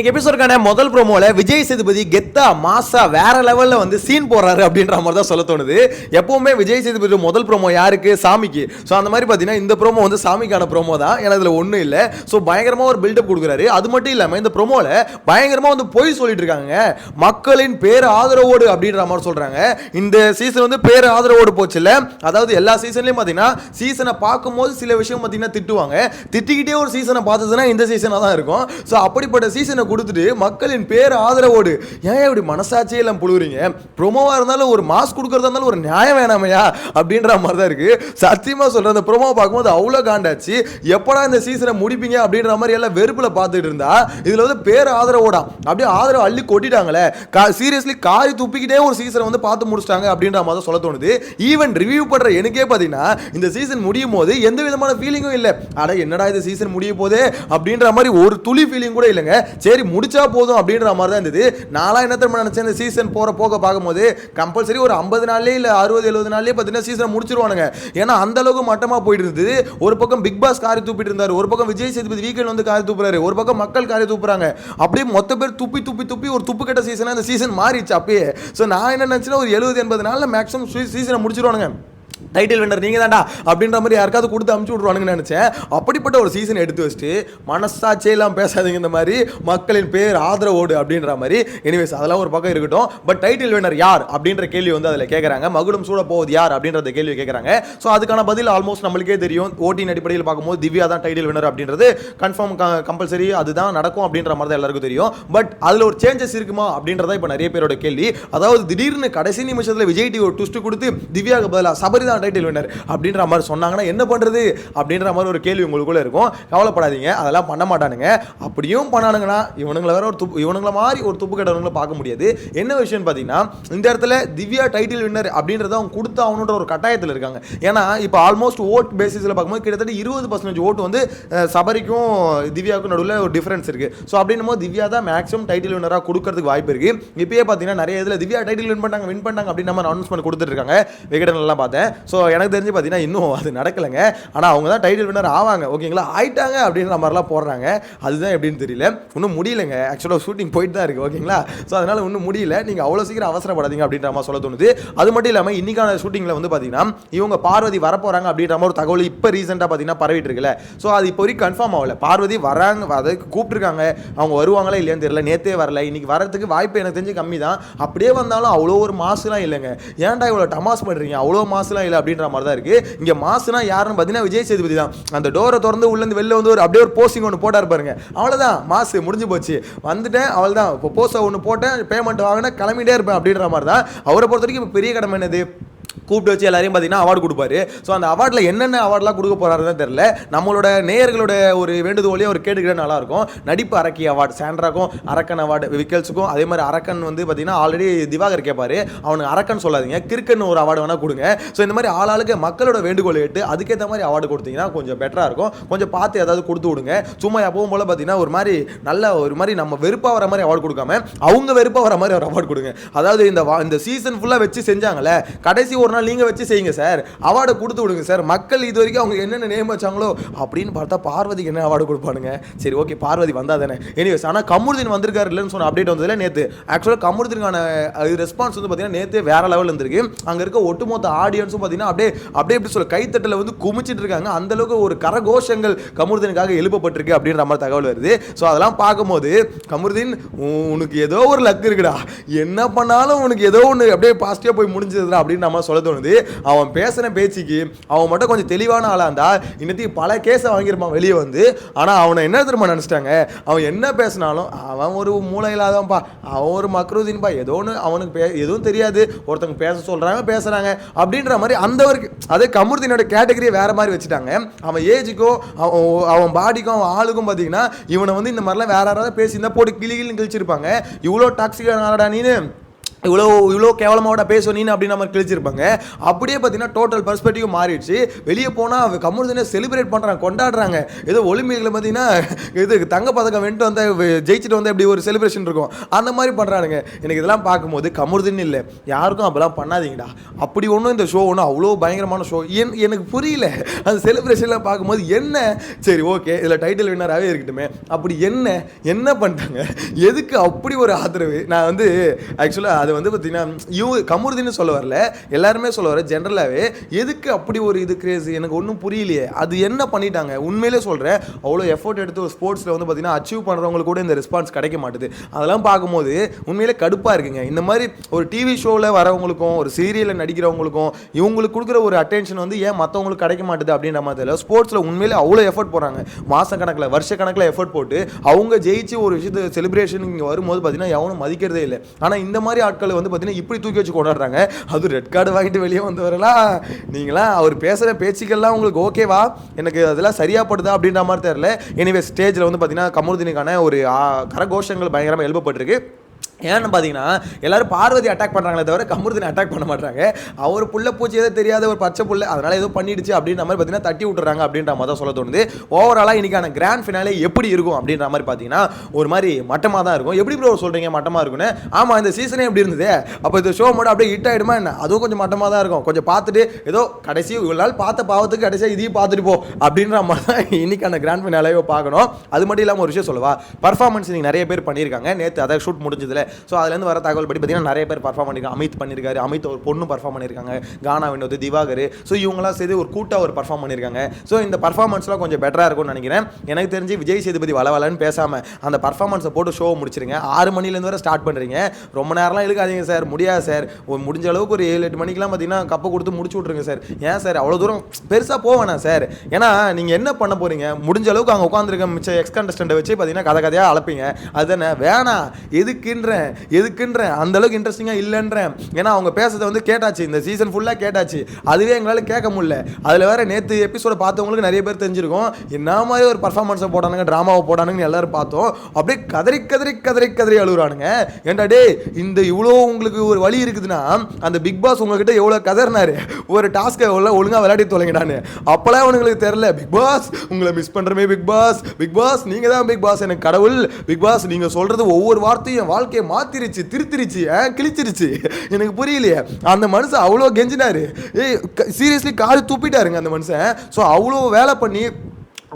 எபிசோடுக்கான முதல் ப்ரோமோல விஜய் சேதுபதி கெத்தா மாசா வேற லெவல்ல வந்து சீன் போறாரு அப்படின்ற மாதிரி தான் சொல்ல தோணுது. எப்பவுமே விஜய் சேதுபதி முதல் ப்ரோமோ யாருக்கு? சாமிக்கு. ஸோ அந்த மாதிரி பார்த்தீங்கன்னா இந்த ப்ரோமோ வந்து சாமிக்கான ப்ரோமோ தான். ஏன்னா இதில் ஒன்றும் இல்லை. ஸோ பயங்கரமா ஒரு பில்டப் கொடுக்குறாரு. அது மட்டும் இல்லாமல் இந்த ப்ரோமோல பயங்கரமா வந்து பொய் சொல்லிட்டு இருக்காங்க. மக்களின் பேர் ஆதரவோடு அப்படின்ற மாதிரி சொல்றாங்க. இந்த சீசன் வந்து பேர் ஆதரவோடு போச்சுல்ல. அதாவது எல்லா சீசன்லயும் பார்த்தீங்கன்னா சீசனை பார்க்கும்போது சில விஷயம் பார்த்தீங்கன்னா திட்டுவாங்க. திட்டிக்கிட்டே ஒரு சீசனை பார்த்ததுன்னா இந்த சீசனாக தான் இருக்கும். ஸோ அப்படிப்பட்ட சீசனை கொடுத்துட்டு மக்களின் பேர் ஆதரவோடு ஏன் இப்படி மனசாட்சியே எல்லாம் புழுகுறீங்க? ப்ரோமோவா இருந்தாலும் ஒரு மாஸ் கொடுக்கறதா இருந்தாலும் ஒரு நியாயம் வேணாமையா அப்படின்ற மாதிரி தான் இருக்கு. சத்தியமா சொல்றேன், அந்த ப்ரோமோ பார்க்கும்போது அவ்வளோ காண்டாச்சு. எப்படா இந்த சீசனை முடிப்பீங்க அப்படின்ற மாதிரி எல்லாம் வெறுப்புல பார்த்துட்டு இருந்தா இதுல வந்து பேர் ஆதரவோடா அப்படியே ஆதரவு அள்ளி கொட்டிட்டாங்களே. சீரியஸ்லி காரி துப்பிக்கிட்டே ஒரு சீசனை வந்து பார்த்து முடிச்சிட்டாங்க அப்படின்ற மாதிரி சொல்ல தோணுது. ஈவன் ரிவ்யூ பண்ற எனக்கே பார்த்தீங்கன்னா இந்த சீசன் முடியும் போது எந்த விதமான ஃபீலிங்கும் இல்லை. அட என்னடா இந்த சீசன் முடிய போதே அப்படின்ற மாதிரி ஒரு துளி ஃபீலிங் கூட இல்லைங்க. சரி முடிச்சா போதும் அப்படின்ற மாதிரி தான் இருந்தது. நான்லாம் என்ன தெரியுமா நினைச்சேன், இந்த சீசன் போக பார்க்கும்போது கம்பல்சரி ஒரு 50 நாள்லயே இல்ல 60-70 நாள்லயே பார்த்தீங்கன்னா சீசனை முடிச்சிருவானுங்க. ஏன்னா அந்த அளவுக்கு மட்டமா போயிட்டு இருந்தது. ஒரு பக்கம் பிக் பாஸ் காரி தூப்பிட்டு இருந்தாரு, ஒரு பக்கம் விஜய் சேதுபதி வீக்கெண்ட் வந்து காரி தூப்புறாரு, ஒரு பக்கம் மக்கள் காரி தூப்புறாங்க. அப்படியே மொத்த பேர் துப்பி ஒரு துப்பு கட்ட சீசனா இந்த சீசன் மாறிடுச்சு அப்பயே. ஸோ நான் என்ன நினைச்சேன்னா ஒரு 70-80 நாள்ல மேக்ஸிமம் சீசனை முடிச்சிருவானுங்க. டைட்டில் வின்னர் நீங்க தான்டா அப்படின்ற மாதிரி யாருக்காவது கொடுத்து அமுச்சு விட்ருவானுங்கன்னு நினைச்சேன். அப்படிப்பட்ட ஒரு சீசன் எடுத்து வச்சுட்டு மனசாட்சியெல்லாம் பேசாதீங்க இந்த மாதிரி மக்களின் பேர் ஆதரவோடு அப்படின்ற மாதிரி. எனிவேஸ் அதெல்லாம் ஒரு பக்கம் இருக்கட்டும். பட் டைட்டில் வின்னர் யார் அப்படின்ற கேள்வி வந்து அதில் கேட்குறாங்க. மகுடம் சூட போவது யார் அப்படின்ற கேள்வி கேட்குறாங்க. ஸோ அதுக்கான பதில் ஆல்மோஸ்ட் நம்மளுக்கே தெரியும். ஓட்டின் அடிப்படையில் பார்க்கும்போது திவ்யா தான் டைட்டில் வின்னர் அப்படின்றது கன்ஃபார்ம் கம்பல்சரி அதுதான் நடக்கும் அப்படின்ற மாதிரி தான் எல்லாருக்கும் தெரியும். பட் அதில் ஒரு சேஞ்சஸ் இருக்குமா அப்படின்றத இப்போ நிறைய பேரோட கேள்வி. அதாவது திடீர்னு கடைசி நிமிஷத்தில் விஜய் டிவி ஒரு ட்விஸ்ட் கொடுத்து திவ்யாவுக்கு பதிலாக சபரி தான் டைட்டில் வின்னர் அப்படின்ற மாதிரி சொன்னாங்கன்னா என்ன பண்றது அப்படின்ற மாதிரி ஒரு கேள்வி உங்களுக்குள்ள இருக்கும். கவலைப்படாதீங்க, அதெல்லாம் பண்ண மாட்டானுங்க. அப்படியும் பண்ணானுங்கன்னா இவனுங்களை வேற இவனுங்களை மாதிரி ஒரு துப்பு கட்டவங்களை பார்க்க முடியாது. என்ன விஷயம் பார்த்தீங்கன்னா இந்த இடத்துல திவ்யா டைட்டில் வின்னர் அப்படின்றத அவங்க கொடுத்து அவனுன்ற ஒரு கட்டாயத்தில் இருக்காங்க. ஏன்னா இப்போ ஆல்மோஸ்ட் ஓட் பேசிஸில் பார்க்கும்போது கிட்டத்தட்ட 20% ஓட்டு வந்து சபரிக்கும் திவ்யாவுக்கும் நடுவில் ஒரு டிஃபரன்ஸ் இருக்கு. ஸோ அப்படின்னும் போது திவ்யா தான் மேக்ஸிமம் டைட்டில் வின்னராக கொடுக்கறதுக்கு வாய்ப்பு இருக்கு. இப்பயே பார்த்தீங்கன்னா நிறைய இதில் திவ்யா டைட்டில் வின் பண்ணாங்க அப்படின்னு நம்ம அனௌன்ஸ்மெண்ட் கொடுத்துட்டு இருக்காங்க. விகடன்லாம் பார்த்தேன். ஸோ எனக்கு தெரிஞ்சு பார்த்தீங்கன்னா இன்னும் அது நடக்கலைங்க. ஆனால் அவங்க தான் டைட்டில் வின்னர் ஆவாங்க, ஓகேங்களா, ஆயிட்டாங்க அப்படின்ற மாதிரிலாம் போடுறாங்க. அதுதான் எப்படின்னு தெரியல, இன்னும் முடியலைங்க. ஆக்சுவலாக ஷூட்டிங் போயிட்டு தான் இருக்குது, ஓகேங்களா. ஸோ அதனால் இன்னும் முடியல. நீங்கள் அவ்வளோ சீக்கிரம் அவசரப்படாதீங்க அப்படின்ற மாதிரி சொல்ல தோணுது. அது மட்டும் இல்லாமல் இன்னைக்கான ஷூட்டிங்கில் வந்து பார்த்தீங்கன்னா இவங்க பார்வதி வரப்போகிறாங்க அப்படின்ற மாதிரி ஒரு தகவல் இப்போ ரீசெண்டாக பார்த்தீங்கன்னா பரவிட்டு இருக்குல்ல. ஸோ அது இப்போ வரைக்கும் கன்ஃபார்ம் ஆகல. பார்வதி வராங்க, அதை கூப்பிட்டுருக்காங்க. அவங்க வருவாங்களா இல்லையான்னு தெரியல. நேற்றே வரல, இன்னைக்கு வரதுக்கு வாய்ப்பு எனக்கு தெரிஞ்சு கம்மி தான். அப்படியே வந்தாலும் அவ்வளோ ஒரு மாசுலாம் இல்லைங்க. ஏன்டா இவ்வளோ டமாஸ் பண்ணுறீங்க, அவ்வளோ மாசுலாம் இல்லை அப்படின்ற மாதிரி தான் இருக்கு. இங்க மாசுனா யாருன்னு பார்த்தீங்கன்னா விஜய் சேதுபதி தான். அந்த டோரை திறந்து உள்ளேருந்து வெளில வந்து ஒரு அப்படியே ஒரு போஸ்டிங் ஒன்று போட்டார் பாருங்க, அவ்வளோதான் மாசு முடிஞ்சு போச்சு, வந்துட்டேன் அவ்வளோதான், இப்போ போஸ்டர் ஒன்று போட்டேன், பேமெண்ட் வாங்கினா கிளம்பிட்டே இருப்பேன் அப்படின்ற மாதிரி தான். அவரை பொறுத்த வரைக்கும் இப்போ பெரிய கடமை என்னது, கூப்பிட்டு வச்சு எல்லாரையும் பார்த்தீங்கன்னா அவார்டு கொடுப்பாரு. ஸோ அந்த அவார்டில் என்னென்ன அவார்டெலாம் கொடுக்க போகிறாருன்னு தெரியல. நம்மளோட நேயர்களோட ஒரு வேண்டுதோலையே அவர் கேட்டுக்கிட்டே நல்லாயிருக்கும். நடிப்பு அரக்கி அவார்டு சாண்ட்ராக்கும், அரக்கன் அவார்டு விக்கல்ஸுக்கும், அதே மாதிரி அரக்கன் வந்து பார்த்தீங்கன்னா ஆல்ரெடி திவாகர் கேட்பாரு, அவனுக்கு அரக்கன் சொல்லாதீங்க, கிறுக்கன் ஒரு அவார்டு வேணால் கொடுங்க. ஸோ இந்த மாதிரி ஆளாளுக்கு மக்களோட வேண்டுகோளை ஏற்று அதுக்கேற்ற மாதிரி அவார்டு கொடுத்தீங்கன்னா கொஞ்சம் பெட்டராக இருக்கும். கொஞ்சம் பார்த்து ஏதாவது கொடுத்து விடுங்க. சும்மா எப்பவும் போல் பார்த்தீங்கன்னா ஒரு மாதிரி நல்ல ஒரு மாதிரி நம்ம வெறுப்பாக வர மாதிரி அவார்டு கொடுக்காம அவங்க வெறுப்பாக வர மாதிரி ஒரு அவார்டு கொடுங்க. அதாவது இந்த சீசன் ஃபுல்லாக வச்சு செஞ்சாங்களே, கடைசி ஒரு நாள் நீங்க வச்சு செய்யுங்க சார், அவார்டு கொடுத்து விடுங்க சார். மக்கள் இது வரைக்கும் அவங்க என்னென்ன நேம் வச்சாங்களோ அப்படின்னு பார்த்தா பார்வதிக்கு என்ன அவார்டு கொடுப்பானுங்க. சரி ஓகே, பார்வதி வந்தா தானே. எனிவேஸ் ஆனால் கமருதீன் வந்திருக்காரு இல்லைன்னு சொன்ன அப்டேட் வந்ததுல நேற்று ஆக்சுவலாக கமருதீனுக்கான ரெஸ்பான்ஸ் வந்து பார்த்தீங்கன்னா நேற்று வேற லெவலில் இருந்திருக்கு. அங்கே இருக்க ஒட்டுமொத்த ஆடியன்ஸும் பார்த்தீங்கன்னா அப்படியே எப்படி சொல்ல கைத்தட்டில் வந்து குமிச்சிட்டு இருக்காங்க. அந்த அளவுக்கு ஒரு கரகோஷங்கள் கமருதீனுக்காக எழுப்பப்பட்டிருக்கு அப்படின்ற மாதிரி தகவல் வருது. ஸோ அதெல்லாம் பார்க்கும்போது கமருதீன் உனக்கு ஏதோ ஒரு லக் இருக்குடா, என்ன பண்ணாலும் உனக்கு ஏதோ ஒன்று அப்படியே பாசிட்டிவாக போய் முடிஞ்சதுடா அப்படின்னு நம்ம சொல்ல தோணுது. அவன் பேசின பேச்சுக்கு அவன் மட்டும் கொஞ்சம் தெளிவான ஆளா இருந்தா இன்னத்துக்கு பல கேஸை வாங்கியிருப்பான் வெளியே வந்து. ஆனால் அவனை என்ன தெரியுமா நினச்சிட்டாங்க, அவன் என்ன பேசினாலும் அவன் ஒரு மூளை இல்லாதவன்பா, அவன் ஒரு மக்ரூதீன்பா, ஏதோ ஒன்று அவனுக்கு எதுவும் தெரியாது, ஒருத்தவங்க பேச சொல்கிறாங்க பேசுகிறாங்க அப்படின்ற மாதிரி அந்தவருக்கு. அதே கமருதீனோட கேட்டகரியை வேற மாதிரி வச்சுட்டாங்க. அவன் ஏஜுக்கும் அவன் பாடிக்கும் அவன் ஆளுக்கும் பார்த்தீங்கன்னா இவனை வந்து இந்த மாதிரிலாம் வேற யாராவது பேசியிருந்தா போட்டு கிளிகிள்னு கிழிச்சிருப்பாங்க. இவ்வளோ டாக்ஸிக்கான ஆளடா நீனு, இவ்வளோ கேவலமாவோட பேசுவோம் நீ அப்படின்னு நம்ம கிழிச்சிருப்பாங்க. அப்படியே பார்த்தீங்கன்னா டோட்டல் பர்ஸ்பெக்டிவ் மாறிடுச்சு. வெளியே போனால் கமருதீனை செலிப்ரேட் பண்ணுறாங்க, கொண்டாடுறாங்க. ஏதோ ஒலிம்பிக்கில் பார்த்தீங்கன்னா இது தங்கப்பதக்கம் வென்ட்டு வந்த ஜெயிச்சுட்டு வந்து எப்படி ஒரு செலிப்ரேஷன் இருக்கும் அந்த மாதிரி பண்ணுறானுங்க. எனக்கு இதெல்லாம் பார்க்கும்போது கமருதீன் இல்லை யாருக்கும் அப்போலாம் பண்ணாதீங்கடா. அப்படி ஒன்றும் இந்த ஷோ ஒன்றும் அவ்வளோ பயங்கரமான ஷோ எனக்கு புரியல. அந்த செலிப்ரேஷன்லாம் பார்க்கும்போது என்ன சரி ஓகே இதில் டைட்டில் வின்னராகவே இருக்கட்டுமே, அப்படி என்ன பண்ணிட்டாங்க, எதுக்கு அப்படி ஒரு ஆதரவு? நான் வந்து ஆக்சுவலாக அது வந்து பார்த்தீங்கன்னா கமருதீன்னு சொல்ல வரல, எல்லாருமே சொல்ல வர ஜென்ரலாகவே எதுக்கு அப்படி ஒரு இது கிரேஸ் எனக்கு ஒன்றும் புரியலையே. அது என்ன பண்ணிட்டாங்க உண்மையிலே சொல்கிறேன். அவ்வளோ எஃபோர்ட் எடுத்து ஒரு ஸ்போர்ட்ஸில் வந்து பார்த்தீங்கன்னா அச்சீவ் பண்ணுறவங்களுக்கு கூட இந்த ரெஸ்பான்ஸ் கிடைக்க மாட்டுது. அதெல்லாம் பார்க்கும்போது உண்மையிலே கடுப்பாக இருக்குங்க. இந்த மாதிரி ஒரு டிவி ஷோவில் வரவங்களுக்கும் ஒரு சீரியலில் நடிக்கிறவங்களுக்கும் இவங்களுக்கு கொடுக்குற ஒரு அட்டென்ஷன் வந்து ஏன் மற்றவங்களுக்கு கிடைக்க மாட்டுது அப்படின்ற மாதிரி தெரியல. ஸ்போர்ட்ஸில் உண்மையிலே அவ்வளோ எஃபோர்ட் போகிறாங்க, மாத கணக்கில் வருஷ கணக்கில் எஃபோர்ட் போட்டு அவங்க ஜெயிச்சு ஒரு விஷயத்தை செலிப்ரேஷன் இங்கே வரும்போது பார்த்தீங்கன்னா எவனும் மதிக்கிறதே இல்லை. ஆனால் இந்த மாதிரி ஆட்கள் வந்து பார்த்தீங்கன்னா இப்படி தூக்கி வச்சு கொண்டாடுறாங்க. அது ரெட் கார்டு வாங்கிட்டு வெளியே வந்து வரலாம். நீங்களாம் அவர் பேசுகிற பேச்சுக்கள்லாம் உங்களுக்கு ஓகேவா, எனக்கு அதெல்லாம் சரியாப்படுதா அப்படின்ற மாதிரி தெரியல. எனிவே ஸ்டேஜில் வந்து பார்த்தீங்கன்னா கமருதீனுக்கான ஒரு கரகோஷங்கள் பயங்கரமாக எழுப்பப்பட்டிருக்கு. ஏன்னு பார்த்தீங்கன்னா எல்லாரும் பார்வதி அட்டாக் பண்ணுறாங்களே தவிர கமருதீனை அட்டாக் பண்ண மாட்டாங்க. அவர் புள்ள பூச்சி எதோ தெரியாத ஒரு பச்சை புள்ள அதனால் ஏதோ பண்ணிடுச்சு அப்படின்ற மாதிரி பார்த்தீங்கன்னா தட்டி விட்டுறாங்க அப்படின்ற மாதிரி தான் சொல்ல தோணுது. ஓவராலாக இன்றைக்கான கிராண்ட் ஃபினாலே எப்படி இருக்கும் அப்படின்ற மாதிரி பார்த்தீங்கன்னா ஒரு மாதிரி மட்டமாக தான் இருக்கும். எப்படி ப்ரோ சொல்கிறீங்க மட்டமாக இருக்குன்னு? ஆமாம் இந்த சீசனே எப்படி இருந்தது, அப்போ இந்த ஷோ மட்டும் அப்படியே ஹிட் ஆகிடுமா என்ன? அதுவும் கொஞ்சம் மட்டமாக தான் இருக்கும். கொஞ்சம் பார்த்துட்டு ஏதோ கடைசி இவ்வளோ நாள் பார்த்த பாவத்துக்கு கடைசியாக இதையும் பார்த்துட்டு போ அப்படின்ற மாதிரி தான் இன்றைக்கான கிராண்ட் ஃபினாலேயோ பார்க்கணும். அது மட்டும் இல்லாமல் ஒரு விஷயம் சொல்லவா, பர்ஃபார்மன்ஸ் நீங்கள் நிறைய பேர் பண்ணியிருக்காங்க. நேற்று அதை ஷூட் முடிஞ்சதில்லை. ஸோ அதுலேருந்து வர தகவல் படி பார்த்தீங்கன்னா நிறைய பேர் பர்ஃபார்ம் பண்ணியிருக்காங்க. அமித் பண்ணியிருக்காரு, அமித் ஒரு பொண்ணு பர்ஃபார்ம் பண்ணியிருக்காங்க, கானா வினோத், திவாகர். ஸோ இவங்களாம் சேர்த்து ஒரு கூட்டாக ஒரு பர்ஃபார்ம் பண்ணியிருக்காங்க. ஸோ இந்த பர்ஃபார்மன்ஸ்லாம் கொஞ்சம் பெட்டராக இருக்கும்னு நினைக்கிறேன். எனக்கு தெரிஞ்சு விஜய் சேதுபதி வளவலன்னு பேசாமல் அந்த பர்ஃபார்மன்ஸை போட்டு ஷோ முடிச்சிருங்க. 6 மணிலேருந்து வரை ஸ்டார்ட் பண்ணுறீங்க, ரொம்ப நேரம்லாம் இழுக்காதீங்க சார், முடியாது சார். ஒரு முடிஞ்ச அளவுக்கு ஒரு 7-8 மணிக்கெலாம் பார்த்தீங்கன்னா கப்பை கொடுத்து முடிச்சு விட்ருங்க சார். ஏன் சார் அவ்வளோ தூரம் பெருசாக போவேண்ணா சார்? ஏன்னா நீங்கள் என்ன பண்ண போகிறீங்க, முடிஞ்ச அளவுக்கு அங்கே உட்காந்துருக்க மிச்ச எக்ஸ் கண்டஸ்டண்ட்டை வச்சு பார்த்தீங்கன்னா கதையாக அழைப்பீங்க. அதுதானே வேணாம், எதுக்குன்றேன் அந்த அளவுக்கு இன்ட்ரெஸ்டிங்காக இல்லைன்றேன். ஏன்னா அவங்க பேசுறதை வந்து கேட்டாச்சு, இந்த சீசன் ஃபுல்லாக கேட்டாச்சு, அதுவே எங்களால் கேட்க முடியல. அதில் வேறு நேற்று எபிசோட பார்த்தவங்களுக்கு நிறைய பேர் தெரிஞ்சிருக்கும் என்ன மாதிரி ஒரு பர்ஃபார்மன்ஸை போடானுங்க, ட்ராமாவை போடானுங்கன்னு எல்லாரும் பார்த்தோம். அப்படியே கதறி அழுகுறானுங்க. ஏன்டா டே இந்த இவ்வளோ உங்களுக்கு ஒரு வழி இருக்குதுன்னா அந்த பிக் பாஸ் உங்ககிட்ட எவ்வளோ கதறினாரு, ஒரு டாஸ்க்கை எவ்வளோ ஒழுங்காக விளையாடி தொலைங்கடான்னு. அப்போலாம் அவனுங்களுக்கு தெரியல, பிக் பாஸ் உங்களை மிஸ் பண்ணுறமே, பிக் பாஸ் நீங்கள் தான் பிக் பாஸ், எனக்கு கடவுள் பிக் பாஸ் நீங்கள் சொல்கிறது ஒவ்வொரு வார்த்தையும் என் வாழ்க்கையை மாற்றிருச்சு, திருத்திருச்சு, கிழிச்சிருச்சு. எனக்கு புரியலையே. அந்த மனுஷன் அவ்வளோ கெஞ்சினாரு, சீரியஸ்லி காரி துப்பிட்டாருங்க அந்த மனுஷன். ஸோ அவ்வளோ வேலை பண்ணி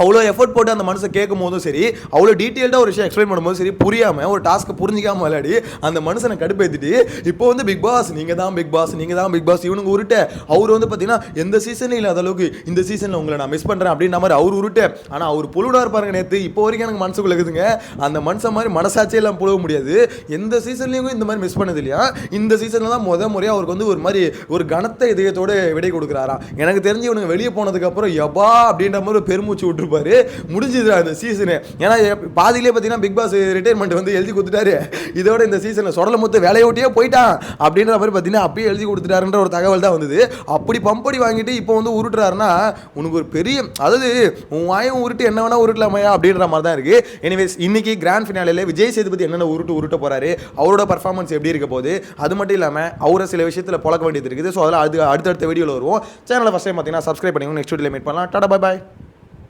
அவ்வளோ எஃபர்ட் போட்டு அந்த மனுஷன் கேட்கும் போதும் சரி, அவ்வளோ டீட்டெயில்டாக ஒரு விஷயம் எக்ஸ்பிளைன் பண்ணும்போது சரி, புரியாமல் ஒரு டாஸ்க்கை புரிஞ்சிக்காமல் விளையாடி அந்த மனுஷனை கடுப்பேற்றிட்டு இப்போ வந்து பிக் பாஸ் நீங்கள் தான் பிக் பாஸ் இவனுங்க உருட்ட. அவர் வந்து பார்த்தீங்கன்னா எந்த சீசன்லையும் இல்லாத அளவுக்கு இந்த சீசனில் உங்களை நான் மிஸ் பண்ணுறேன் அப்படின்ற மாதிரி அவர் உருட்ட. ஆனால் அவர் புழுடாக இருப்பாருங்க. நேற்று இப்போ வரைக்கும் எனக்கு மனசுக்குள்ள இருக்குதுங்க, அந்த மனுஷன் மாதிரி மனசாட்சியே எல்லாம் புழுவ முடியாது. எந்த சீசன்லையும் இந்த மாதிரி மிஸ் பண்ணது இல்லையா, இந்த சீசனில் தான் முறையாக அவருக்கு வந்து ஒரு மாதிரி ஒரு கனத்த இதயத்தோடு விடை கொடுக்குறாராம். எனக்கு தெரிஞ்சு இவனுங்க வெளியே போனதுக்கப்புறம் யபா அப்படின்ற மாதிரி ஒரு பெருமூச்சு விட்டு முடிஞ்சது அந்த சீசனு. ஏன்னா பாதியிலே பார்த்தீங்கன்னா பிக் பாஸ் ரிட்டையர்மெண்ட் வந்து எழுதி கொடுத்துட்டாரு, இதோட இந்த சீசனில் சொடலை முத்து வேலையை ஓட்டியே போயிட்டான் அப்படின்ற மாதிரி பார்த்தீங்கன்னா அப்பயே எழுதி கொடுத்துட்டாருன்ற ஒரு தகவல் தான் வந்தது. அப்படி பம்படி வாங்கிட்டு இப்போ வந்து உருட்டுறாருன்னா உனக்கு ஒரு பெரிய, அதாவது உன் வாயும் உருட்டு என்ன வேணா உருட்டலாமையா அப்படின்ற மாதிரி தான் இருக்கு. எனிவேஸ் இன்னைக்கு கிராண்ட் ஃபினாலேல விஜய் சேதுபதி என்னென்ன உருட்ட போறாரு, அவரோட பர்ஃபார்மன்ஸ் எப்படி இருக்க போகுது, அது மட்டும் இல்லாமல் அவரை சில விஷயத்தில் பழக்க வேண்டியது இருக்குது. ஸோ அதெல்லாம் அடுத்தடுத்த வீடியோவில் வருவோம். சேனலை ஃபர்ஸ்ட் டைம் பார்த்தீங்கன்னா சப்ஸ்கிரைப் பண்ணிக்கோங்க. நெக்ஸ்ட் வீடியோவில் மீட் பண்ணலாம். Tata bye bye.